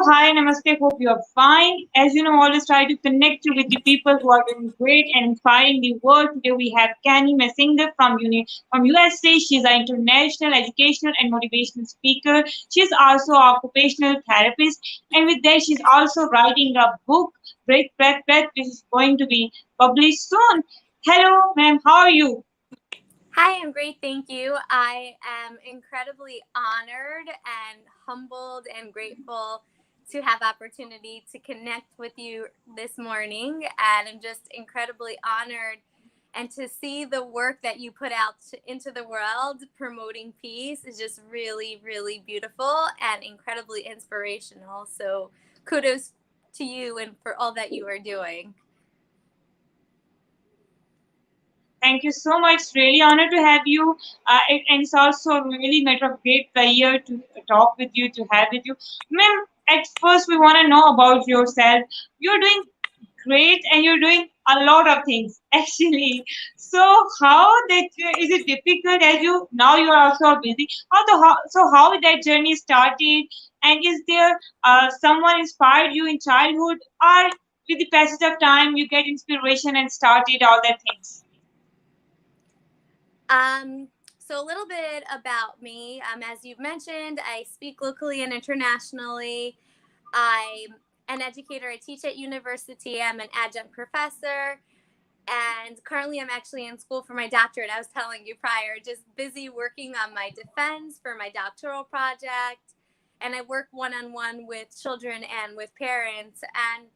hi, namaste. Hope you are fine. As you know, always try to connect you with the people who are doing great and inspiring the world. Today we have Chanie Messinger from USA. She is an international educational and motivational speaker. She is also an occupational therapist, and with that, she's also writing a book, Break Breath Breath, which is going to be published soon. Hello, ma'am. How are you? Hi, I'm great, thank you. I am incredibly honored and humbled and grateful to have opportunity to connect with you this morning, and I'm just incredibly honored and to see the work that you put out into the world promoting peace is just really, really beautiful and incredibly inspirational. So kudos to you and for all that you are doing. Thank you so much. Really honored to have you. And it's also really matter of great pleasure to talk with you, to have with you. Ma'am, at first we want to know about yourself. You're doing great and you're doing a lot of things actually. So how that is it difficult as you now you are also busy? How that journey started, and is there someone inspired you in childhood, or with the passage of time you get inspiration and started all that things? So a little bit about me. As you've mentioned, I speak locally and internationally. I'm an educator. I teach at university. I'm an adjunct professor. And currently, I'm actually in school for my doctorate. I was telling you prior, just busy working on my defense for my doctoral project. And I work one on one with children and with parents. And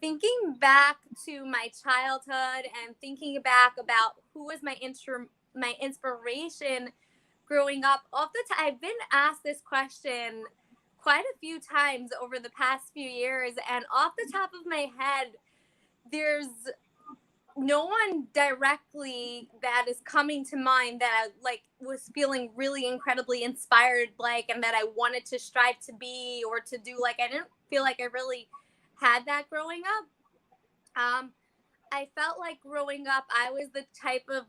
thinking back to my childhood and thinking back about who was my inspiration growing up, I've been asked this question quite a few times over the past few years. And off the top of my head, there's no one directly that is coming to mind that I was feeling really incredibly inspired and that I wanted to strive to be or to do. I didn't feel like I really had that growing up. I felt like growing up I was the type of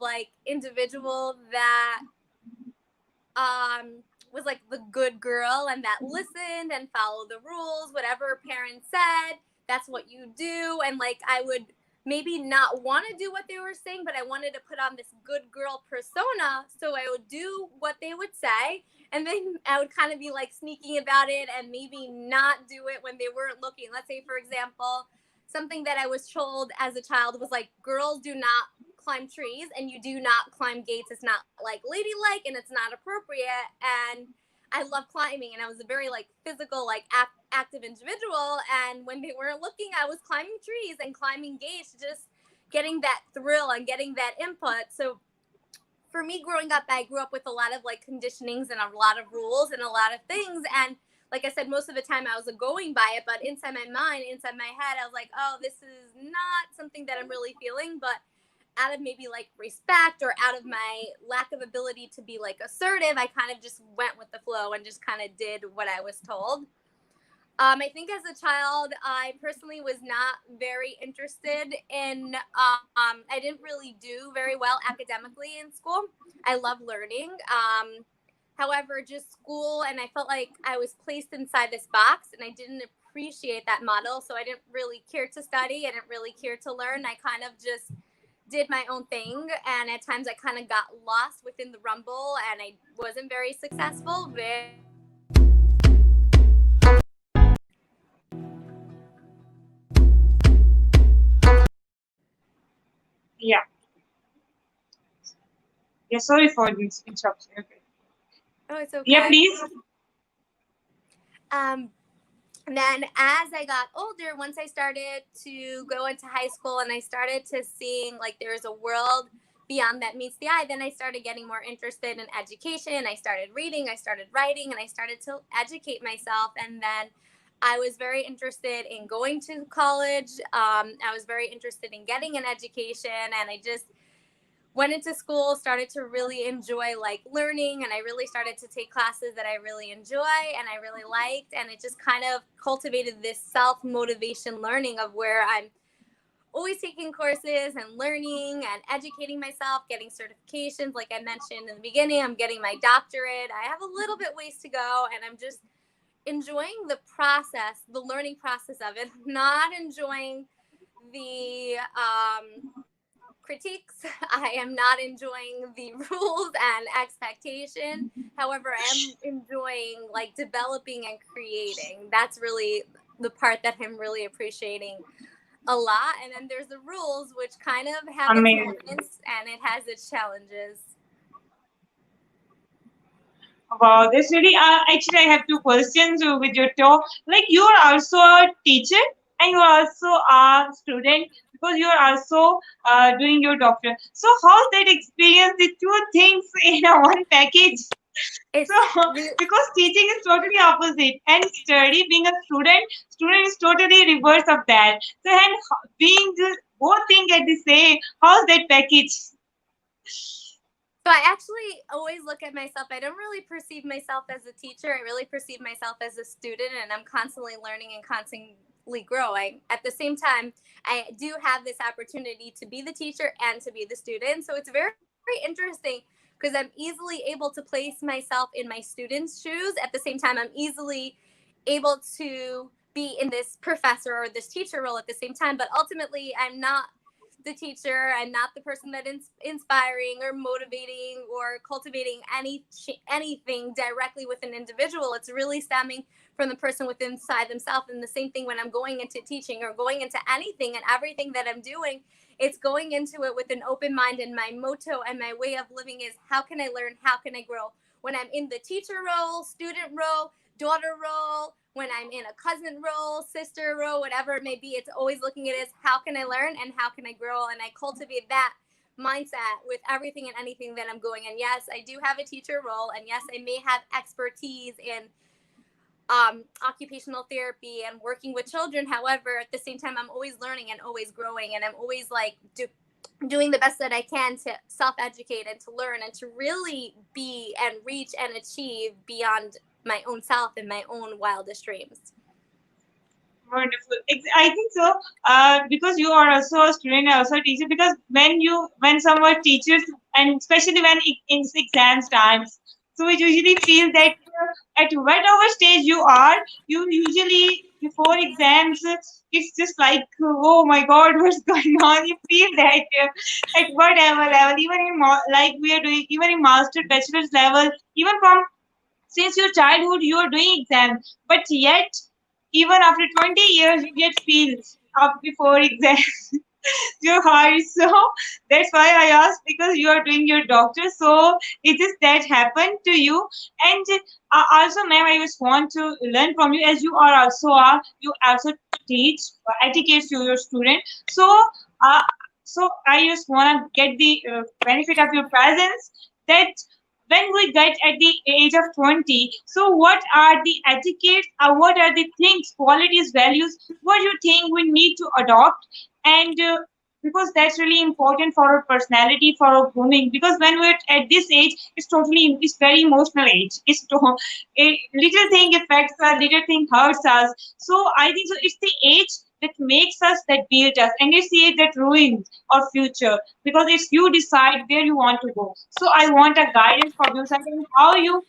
individual that was the good girl and that listened and followed the rules. Whatever parents said, that's what you do. And I would maybe not want to do what they were saying, but I wanted to put on this good girl persona. So I would do what they would say. And then I would kind of be sneaking about it and maybe not do it when they weren't looking. Let's say, for example, something that I was told as a child was girls do not climb trees and you do not climb gates. It's not ladylike and it's not appropriate. And I love climbing, and I was a very physical, active individual. And when they weren't looking, I was climbing trees and climbing gates, just getting that thrill and getting that input. So for me growing up, I grew up with a lot of conditionings and a lot of rules and a lot of things. And like I said, most of the time I was going by it, but inside my mind, inside my head, I was like, oh, this is not something that I'm really feeling. But out of maybe respect or out of my lack of ability to be assertive, I kind of just went with the flow and just kind of did what I was told. I think as a child, I personally was not very interested in, I didn't really do very well academically in school. I love learning. However, just school, and I felt like I was placed inside this box and I didn't appreciate that model. So I didn't really care to study. I didn't really care to learn. I kind of just did my own thing, and at times I kind of got lost within the rumble and I wasn't very successful. Yeah. Yeah, sorry for this interruption. Okay. Oh, it's okay. Yeah, please. And then as I got older, once I started to go into high school and I started to seeing there's a world beyond that meets the eye, then I started getting more interested in education. I started reading, I started writing, and I started to educate myself. And then I was very interested in going to college. I was very interested in getting an education, and I just went into school, started to really enjoy learning, and I really started to take classes that I really enjoy and I really liked. And it just kind of cultivated this self-motivation learning of where I'm always taking courses and learning and educating myself, getting certifications. Like I mentioned in the beginning, I'm getting my doctorate. I have a little bit ways to go, and I'm just enjoying the process, the learning process of it, not enjoying the critiques. I am not enjoying the rules and expectation. However, I am enjoying like developing and creating. That's really the part that I'm really appreciating a lot. And then there's the rules, which kind of have its Amazing. moments and it has its challenges. Wow, this really. Actually, I have two questions with your talk. Like, you are also a teacher and you are also a student because you are also doing your doctorate. So, how's that experience? The two things in a one package. So, It's re- because teaching is totally opposite, and study being a student is totally reverse of that. So, and being both things at the same, how's that package? So I actually always look at myself. I don't really perceive myself as a teacher. I really perceive myself as a student, and I'm constantly learning and constantly growing. At the same time, I do have this opportunity to be the teacher and to be the student. So it's very, very interesting because I'm easily able to place myself in my students' shoes. At the same time, I'm easily able to be in this professor or this teacher role at the same time. But ultimately, I'm not the teacher. I'm not the person that inspiring or motivating or cultivating anything directly with an individual. It's really stemming from the person within inside themselves. And the same thing when I'm going into teaching or going into anything and everything that I'm doing, it's going into it with an open mind. And my motto and my way of living is, how can I learn? How can I grow? When I'm in the teacher role, student role, daughter role, when I'm in a cousin role, sister role, whatever it may be, it's always looking at it as, how can I learn and how can I grow? And I cultivate that mindset with everything and anything that I'm going. And yes, I do have a teacher role. And yes, I may have expertise in occupational therapy and working with children. However, at the same time, I'm always learning and always growing. And I'm always like doing the best that I can to self-educate and to learn and to really be and reach and achieve beyond my own self and my own wildest dreams. Wonderful. I think so. Because you are also a student, and also a teacher. Because when someone teaches, and especially when in exams times, so we usually feel that at whatever stage you are, you usually before exams, it's just like, oh my God, what's going on? You feel that at whatever level, even in like we are doing, even in master, bachelor's level, even from since your childhood you are doing exams, but yet even after 20 years you yet feel up before exams your heart. So that's why I asked, because you are doing your doctor. So it is that happened to you? And also, ma'am, I just want to learn from you, as you are also you also teach etiquette to your student. So uh, I just want to get the benefit of your presence, that when we get at the age of 20, so what are the etiquettes, what are the things, qualities, values, what do you think we need to adopt? And because that's really important for our personality, for our grooming. Because when we're at this age, it's very emotional age. A little thing affects us, little thing hurts us. So I think so. It's the age that makes us, that builds us, and it's the age that ruins our future, because it's you decide where you want to go. So I want a guidance from you, something how you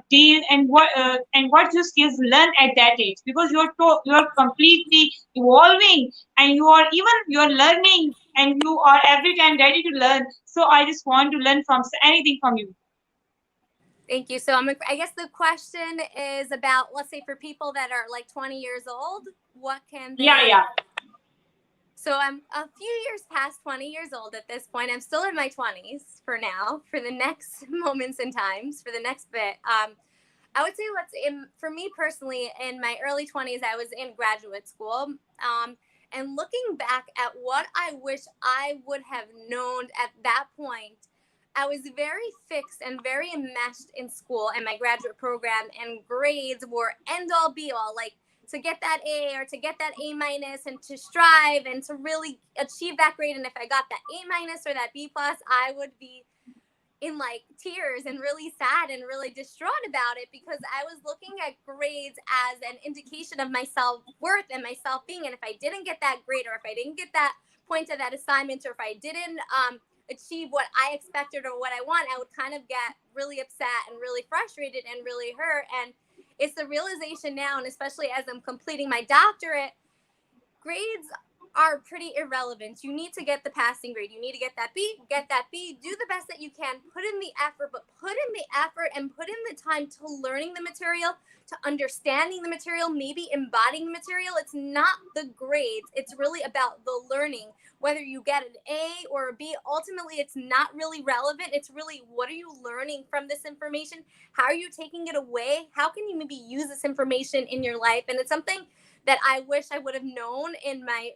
deal, and what your skills learn at that age, because you're completely evolving, and you're learning, and you are every time ready to learn. So I just want to learn from anything from you. Thank you. So I guess the question is about, let's say for people that are like 20 years old, what can Yeah, they? yeah. So I'm a few years past 20 years old at this point. I'm still in my 20s for now, for the next moments and times, for the next bit. I would say for me personally, in my early 20s, I was in graduate school. And looking back at what I wish I would have known at that point, I was very fixed and very enmeshed in school and my graduate program, and grades were end all be all. Like, to get that A or to get that A minus and to strive and to really achieve that grade. And if I got that A minus or that B plus, I would be in like tears and really sad and really distraught about it, because I was looking at grades as an indication of my self-worth and my self-being. And if I didn't get that grade, or if I didn't get that point of that assignment, or if I didn't achieve what I expected or what I want, I would kind of get really upset and really frustrated and really hurt. And it's the realization now, and especially as I'm completing my doctorate, grades are pretty irrelevant. You need to get the passing grade. You need to get that B, do the best that you can, put in the effort, but put in the effort and put in the time to learning the material, to understanding the material, maybe embodying the material. It's not the grades. It's really about the learning. Whether you get an A or a B, ultimately it's not really relevant. It's really, what are you learning from this information? How are you taking it away? How can you maybe use this information in your life? And it's something that I wish I would have known in my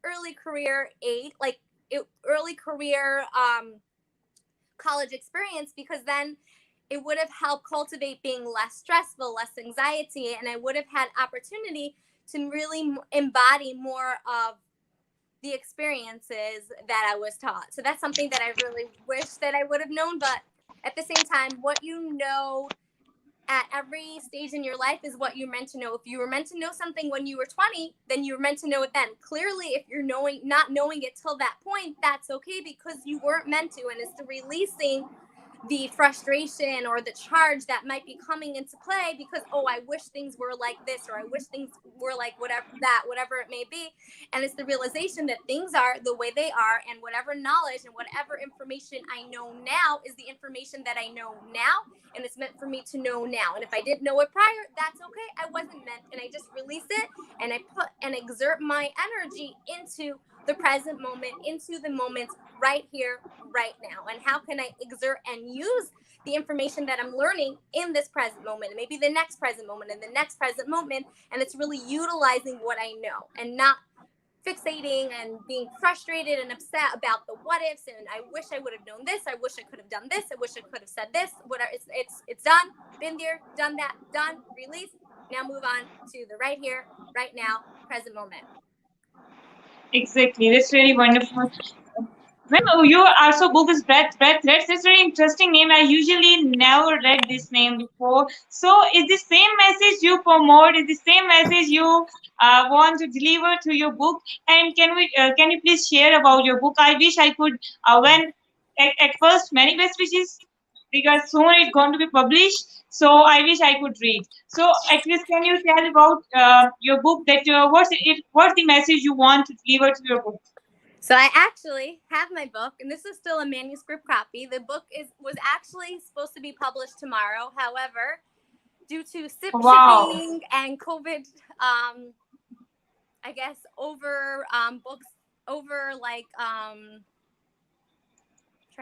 early career early career college experience, because then it would have helped cultivate being less stressful, less anxiety, and I would have had opportunity to really embody more of the experiences that I was taught. So that's something that I really wish that I would have known. But at the same time, what you know at every stage in your life is what you're meant to know. If you were meant to know something when you were 20, then you were meant to know it then. Clearly, if you're not knowing it till that point, that's okay, because you weren't meant to. And it's the releasing the frustration or the charge that might be coming into play because, oh, I wish things were like this, or I wish things were like whatever it may be. And it's the realization that things are the way they are, and whatever knowledge and whatever information I know now is the information that I know now, and it's meant for me to know now. And if I didn't know it prior, that's okay. I wasn't meant, and I just release it, and I put and exert my energy into the present moment, into the moment right here, right now. And how can I exert and use the information that I'm learning in this present moment, and maybe the next present moment, and the next present moment? And it's really utilizing what I know and not fixating and being frustrated and upset about the what ifs, and I wish I would have known this, I wish I could have done this, I wish I could have said this. Whatever, it's done, been there, done that, done, release. Now move on to the right here, right now, present moment. Exactly, that's really wonderful. Well, your also book is Breath Threads. That's a very interesting name. I usually never read this name before. So, is the same message you promote? Is the same message you want to deliver to your book? And can you please share about your book? I wish I could. When at first, many best wishes, because soon it's going to be published. So I wish I could read. So at least can you tell about your book? That what's the message you want to deliver to your book? So I actually have my book, and this is still a manuscript copy. The book was actually supposed to be published tomorrow. However, due to Wow. shipping and COVID, I guess over books, over like trying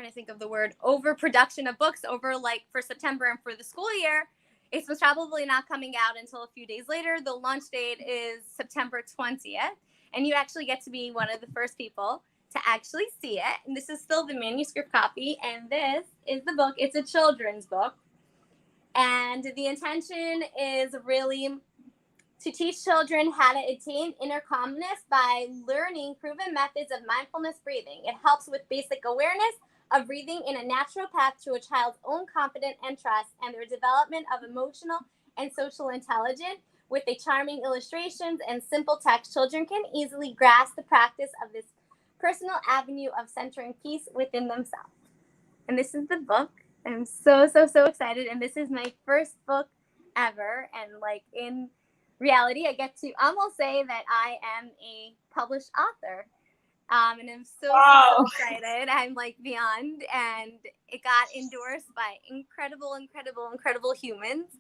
to think of the word, overproduction of books over like for September and for the school year, it was probably not coming out until a few days later. The launch date is September 20th. And you actually get to be one of the first people to actually see it. And this is still the manuscript copy. And this is the book. It's a children's book. And the intention is really to teach children how to attain inner calmness by learning proven methods of mindfulness breathing. It helps with basic awareness of breathing in a natural path to a child's own confidence and trust, and their development of emotional and social intelligence. With the charming illustrations and simple text, children can easily grasp the practice of this personal avenue of centering peace within themselves. And this is the book. I'm so excited. And this is my first book ever. And like in reality, I get to almost say that I am a published author. And I'm so Wow. excited. I'm like beyond. And it got endorsed by incredible humans.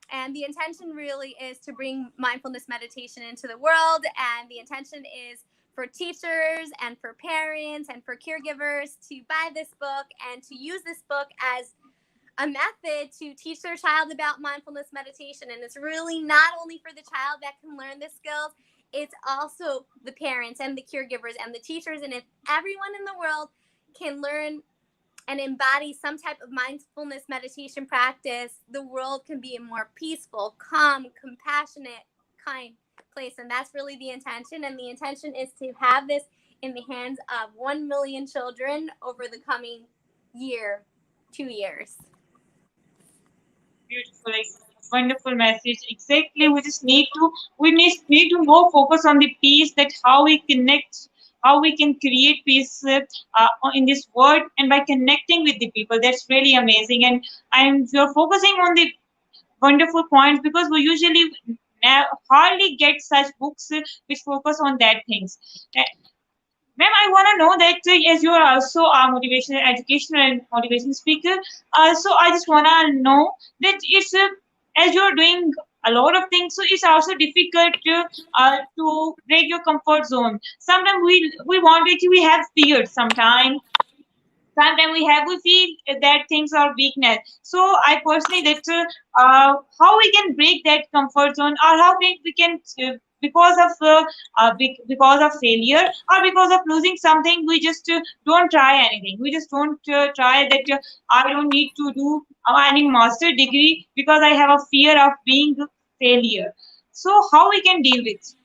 And the intention really is to bring mindfulness meditation into the world. And the intention is for teachers and for parents and for caregivers to buy this book and to use this book as a method to teach their child about mindfulness meditation. And it's really not only for the child that can learn the skills, it's also the parents and the caregivers and the teachers. And if everyone in the world can learn and embody some type of mindfulness meditation practice, the world can be a more peaceful, calm, compassionate, kind place. And that's really the intention. And the intention is to have this in the hands of 1 million children over the coming year, 2 years. Beautiful, wonderful message. Exactly, we need to more focus on the peace, that how we connect, how we can create peace in this world, and by connecting with the people. That's really amazing. And you're focusing on the wonderful points, because we usually hardly get such books which focus on that things. Ma'am, I want to know that as you are also a motivational, educational and motivation speaker, so I just want to know that it's as you are doing a lot of things, so it's also difficult to break your comfort zone. Sometimes we want it, we have fears sometimes. Sometimes we feel that things are weakness. So I personally that how we can break that comfort zone, or how we can because of because of failure, or because of losing something, we just don't try anything. We just don't try that I don't need to do any master degree because I have a fear of being failure. So how we can deal with?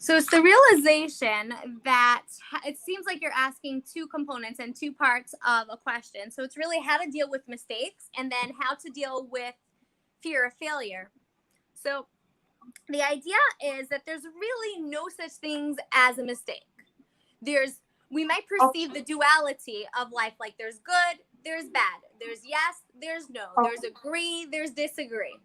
So it's the realization that it seems like you're asking two components and two parts of a question. So it's really how to deal with mistakes and then how to deal with fear of failure. So the idea is that there's really no such things as a mistake. There's we might perceive the Okay. duality of life, like there's good, there's bad, there's yes, there's no, there's Okay. agree, there's disagree.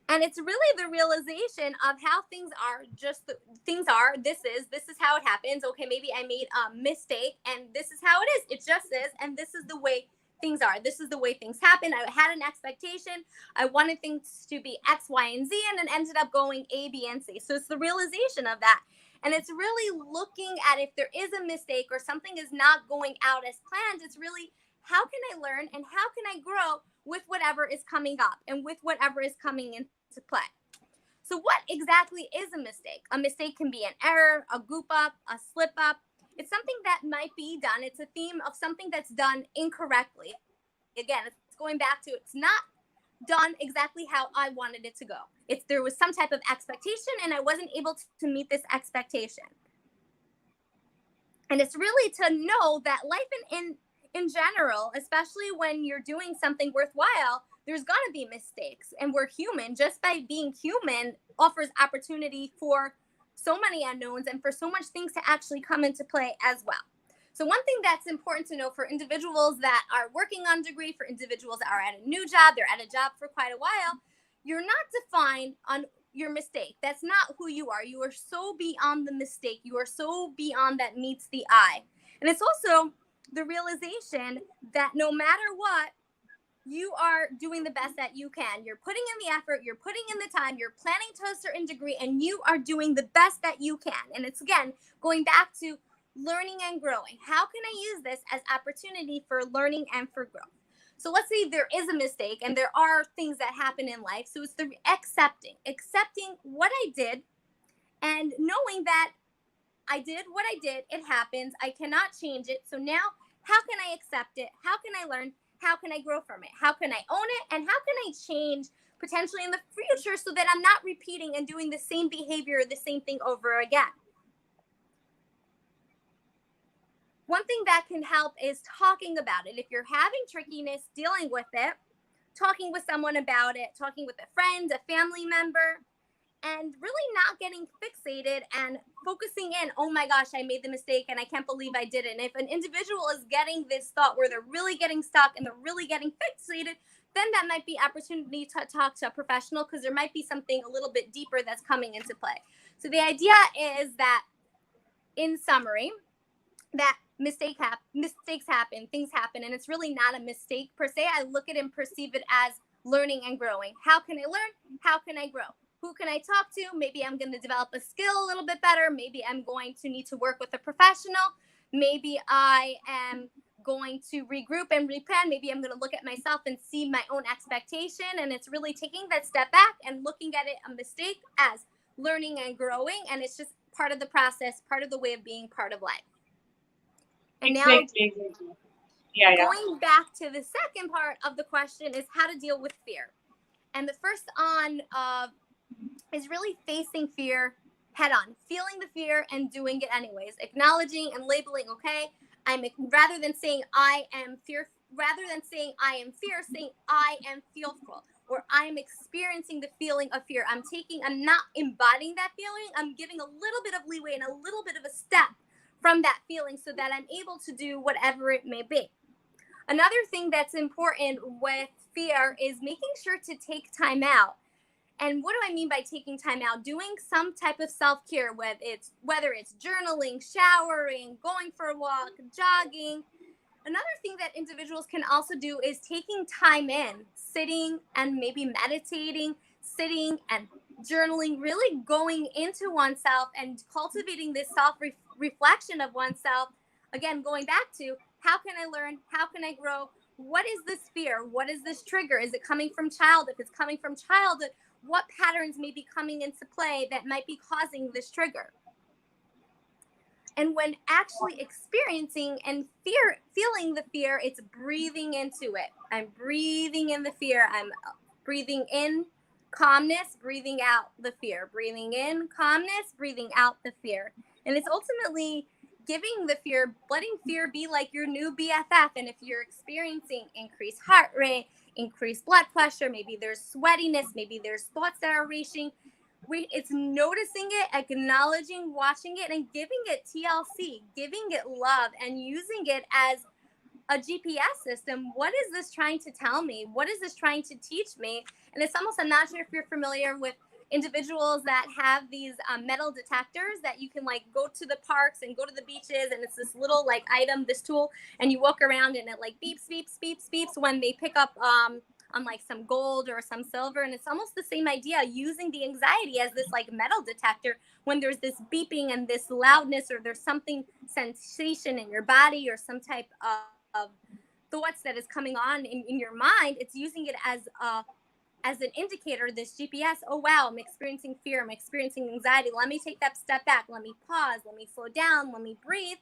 And it's really the realization of how things are, just things are, this is how it happens. Okay, maybe I made a mistake and this is how it is, it just is, and this is the way things are, this is the way things happen. I had an expectation, I wanted things to be X, Y, and Z, and it ended up going A, B, and C. So it's the realization of that. And it's really looking at, if there is a mistake or something is not going out as planned, it's really, how can I learn and how can I grow with whatever is coming up and with whatever is coming into play. So what exactly is a mistake? A mistake can be an error, a goop up, a slip up. It's something that might be done. It's a theme of something that's done incorrectly. Again, it's going back to, it's not done exactly how I wanted it to go. It's, there was some type of expectation and I wasn't able to meet this expectation. And it's really to know that life in general, especially when you're doing something worthwhile, there's going to be mistakes, and we're human. Just by being human offers opportunity for so many unknowns and for so much things to actually come into play as well. So one thing that's important to know for individuals that are working on degree, for individuals that are at a new job, they're at a job for quite a while, you're not defined on your mistake. That's not who you are. You are so beyond the mistake. You are so beyond that meets the eye. And it's also the realization that no matter what, you are doing the best that you can. You're putting in the effort, you're putting in the time, you're planning to a certain degree, and you are doing the best that you can. And it's, again, going back to learning and growing. How can I use this as opportunity for learning and for growth? So let's say there is a mistake and there are things that happen in life. So it's the accepting what I did and knowing that I did what I did. It happens. I cannot change it. So now, how can I accept it? How can I learn? How can I grow from it? How can I own it? And how can I change potentially in the future so that I'm not repeating and doing the same behavior, the same thing over again? One thing that can help is talking about it. If you're having trickiness dealing with it, talking with someone about it, talking with a friend, a family member, and really not getting fixated and focusing in, oh my gosh, I made the mistake and I can't believe I did it. And if an individual is getting this thought where they're really getting stuck and they're really getting fixated, then that might be opportunity to talk to a professional, because there might be something a little bit deeper that's coming into play. So the idea is that, in summary, that mistakes happen, things happen, and it's really not a mistake per se. I look at it and perceive it as learning and growing. How can I learn? How can I grow? Who can I talk to? Maybe I'm going to develop a skill a little bit better. Maybe I'm going to need to work with a professional. Maybe I am going to regroup and replan. Maybe I'm going to look at myself and see my own expectation. And it's really taking that step back and looking at it, a mistake, as learning and growing. And it's just part of the process, part of the way of being, part of life. And now, Exactly, exactly. Yeah, yeah. going back to the second part of the question is how to deal with fear. And the first on is really facing fear head on, feeling the fear and doing it anyways, acknowledging and labeling, okay, rather than saying I am fear, saying I am fearful, or I'm experiencing the feeling of fear. I'm not embodying that feeling. I'm giving a little bit of leeway and a little bit of a step from that feeling so that I'm able to do whatever it may be. Another thing that's important with fear is making sure to take time out. And what do I mean by taking time out? Doing some type of self-care, whether it's journaling, showering, going for a walk, jogging. Another thing that individuals can also do is taking time in, sitting and maybe meditating, sitting and journaling, really going into oneself and cultivating this self reflection of oneself. Again, going back to how can I learn? How can I grow? What is this fear? What is this trigger? Is it coming from child? If it's coming from childhood, what patterns may be coming into play that might be causing this trigger? And when actually experiencing and feeling the fear, it's breathing into it. I'm breathing in the fear. I'm breathing in calmness, breathing out the fear. Breathing in calmness, breathing out the fear. And it's ultimately giving the fear, letting fear be like your new BFF. And if you're experiencing increased heart rate, increased blood pressure, maybe there's sweatiness, maybe there's thoughts that are racing, it's noticing it, acknowledging, watching it, and giving it TLC, giving it love, and using it as a GPS system. What is this trying to tell me? What is this trying to teach me? And it's almost, I'm not sure if you're familiar with individuals that have these metal detectors that you can like go to the parks and go to the beaches, and it's this little like item, this tool, and you walk around and it like beeps, beeps, beeps, beeps when they pick up on like some gold or some silver. And it's almost the same idea, using the anxiety as this like metal detector. When there's this beeping and this loudness, or there's something sensation in your body, or some type of thoughts that is coming on in your mind, it's using it as an indicator, this GPS. Oh wow, I'm experiencing fear, I'm experiencing anxiety. Let me take that step back, let me pause, let me slow down, let me breathe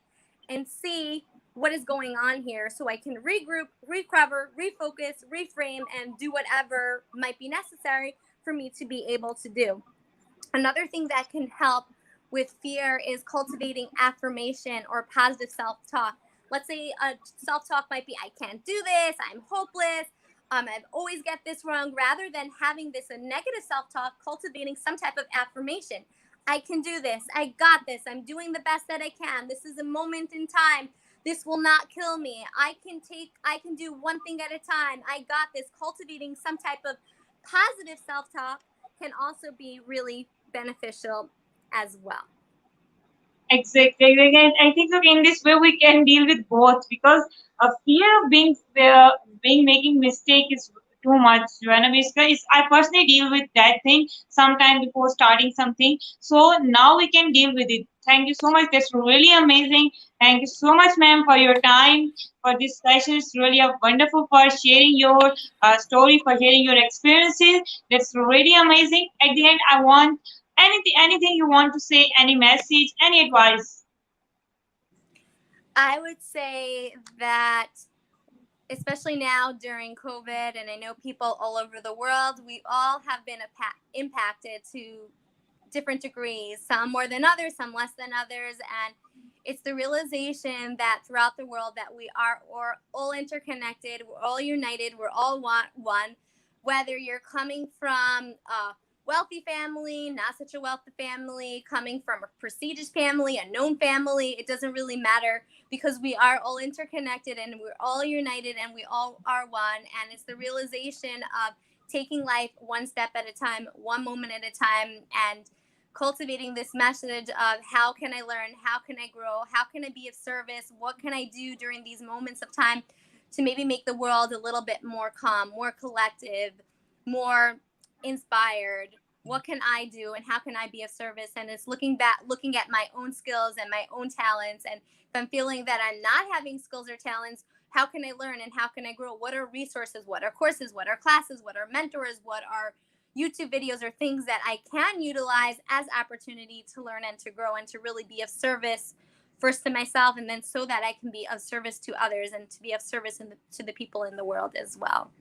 and see what is going on here, so I can regroup, recover, refocus, reframe, and do whatever might be necessary for me to be able to do. Another thing that can help with fear is cultivating affirmation or positive self-talk. Let's say a self-talk might be, I can't do this, I'm hopeless, I've always get this wrong. Rather than having this a negative self-talk, cultivating some type of affirmation. I can do this, I got this, I'm doing the best that I can, this is a moment in time, this will not kill me, I can do one thing at a time, I got this. Cultivating some type of positive self-talk can also be really beneficial as well. Exactly. And I think so in this way we can deal with both, because a fear of being making mistake is too much. I personally deal with that thing sometime before starting something. So now we can deal with it. Thank you so much. That's really amazing. Thank you so much, ma'am, for your time for this session. It's really a wonderful for sharing your story, for sharing your experiences. That's really amazing. At the end, I want anything you want to say, any message, any advice. I would say that, especially now during COVID, and I know people all over the world, we all have been impacted to different degrees, some more than others, some less than others. And it's the realization that throughout the world that we're all interconnected, we're all united, we're all one. Whether you're coming from a wealthy family, not such a wealthy family, coming from a prestigious family, a known family, it doesn't really matter, because we are all interconnected and we're all united and we all are one. And it's the realization of taking life one step at a time, one moment at a time, and cultivating this message of how can I learn, how can I grow, how can I be of service, what can I do during these moments of time to maybe make the world a little bit more calm, more collective, more inspired. What can I do and how can I be of service? And it's looking at my own skills and my own talents. And if I'm feeling that I'm not having skills or talents, how can I learn and how can I grow? What are resources? What are courses? What are classes? What are mentors? What are YouTube videos or things that I can utilize as opportunity to learn and to grow and to really be of service, first to myself, and then so that I can be of service to others and to be of service to the people in the world as well.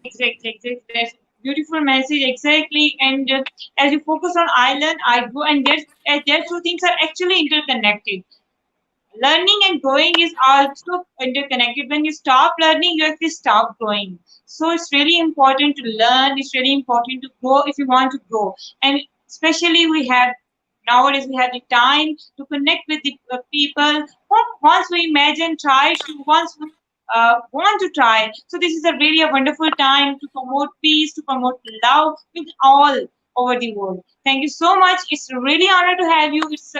Exactly. That's beautiful message. Exactly. And as you focus on I learn, I grow, and their two things are actually interconnected. Learning and growing is also interconnected. When you stop learning, you actually stop growing. So it's really important to learn. It's really important to grow if you want to grow. And especially we have nowadays we have the time to connect with the people who once we imagine try to once we want to try. So this is a really a wonderful time to promote peace, to promote love with all over the world. Thank you so much. It's really honor to have you. It's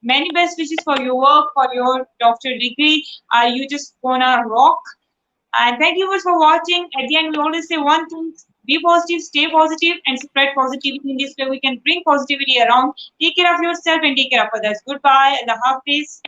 many best wishes for your work, for your doctor degree. You just gonna rock. And thank you guys for watching. At the end, we always say one thing: be positive, stay positive, and spread positivity. In this way, we can bring positivity around. Take care of yourself and take care of others. Goodbye. Allah Hafiz.